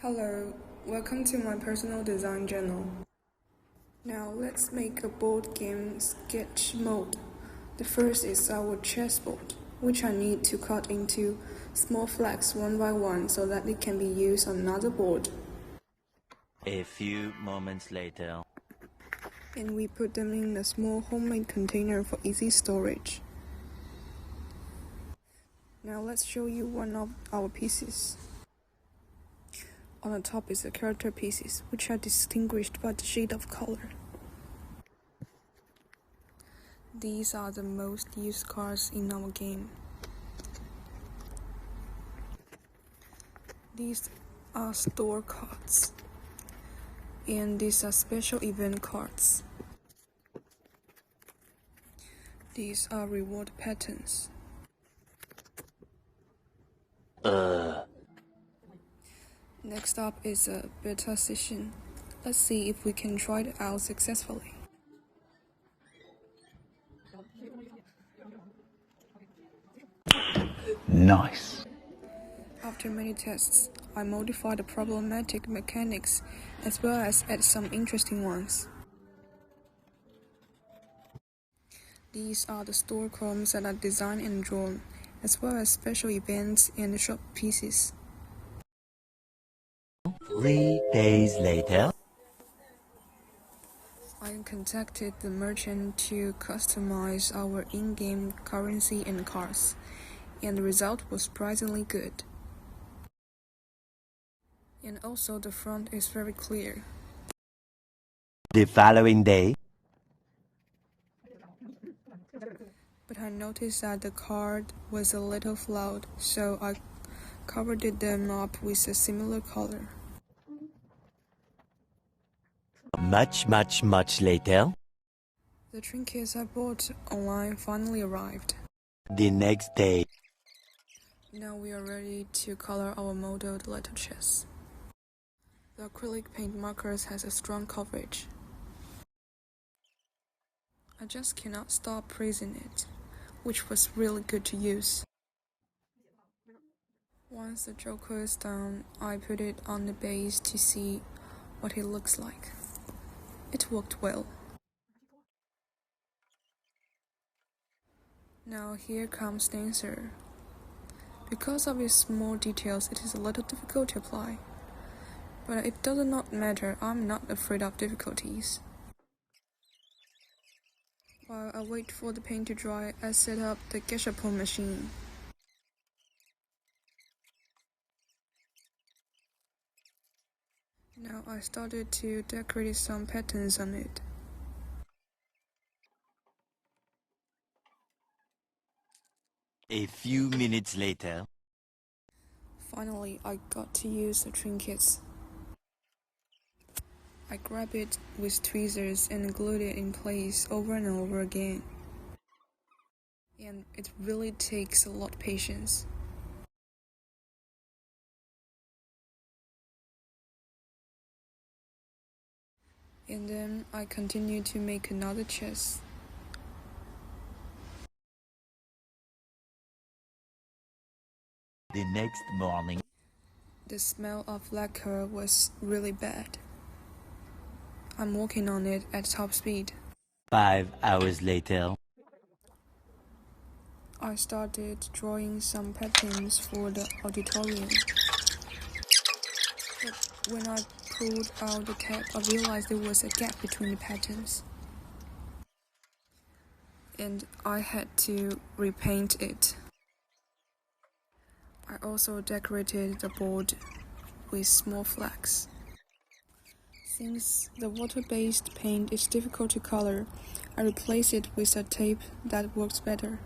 Hello, welcome to my personal design journal. Now let's make a board game sketch mode. The first is our chessboard, which I need to cut into small flags one by one so that it can be used on another board. A few moments later. And we put them in a small homemade container for easy storage. Now let's show you one of our pieces. On the top is the character pieces, which are distinguished by the shade of color. These are the most used cards in our game. These are store cards, and these are special event cards. These are reward patterns. Next up is a beta session. Let's see if we can try it out successfully. Nice. After many tests, I modified the problematic mechanics as well as add some interesting ones. These are the store cards that are designed and drawn, as well as special events and shop pieces. 3 days later. I contacted the merchant to customize our in-game currency and cards, and the result was surprisingly good. And also the front is very clear. The following day. But I noticed that the card was a little flawed, so I covered them up with a similar color. Much later. The trinkets I bought online finally arrived. The next day. Now we are ready to color our modeled little chess. The acrylic paint markers has a strong coverage. I just cannot stop praising it, which was really good to use. Once the joker is done, I put it on the base to see what it looks like. It worked well. Now here comes the answer. Because of its small details, it is a little difficult to apply. But it does not matter, I'm not afraid of difficulties. While I wait for the paint to dry, I set up the gashapon machine. Now I started to decorate some patterns on it. A few minutes later. Finally, I got to use the trinkets. I grabbed it with tweezers and glued it in place over and over again. And it really takes a lot of patience. And then I continued to make another chess. The next morning. The smell of lacquer was really bad. I'm working on it at top speed. 5 hours later. I started drawing some patterns for the auditorium. But when I pulled out the cap, I realized there was a gap between the patterns. And I had to repaint it. I also decorated the board with small flags. Since the water-based paint is difficult to color, I replaced it with a tape that works better.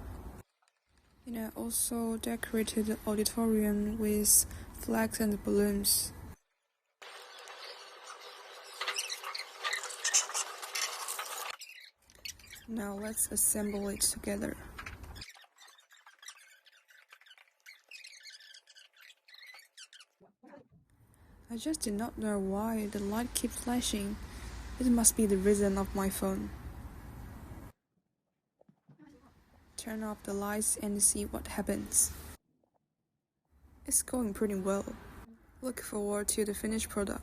And I also decorated the auditorium with flags and balloons. Now let's assemble it together. I just did not know why the light keeps flashing. It must be the reason of my phone. Turn off the lights and see what happens. It's going pretty well. Look forward to the finished product.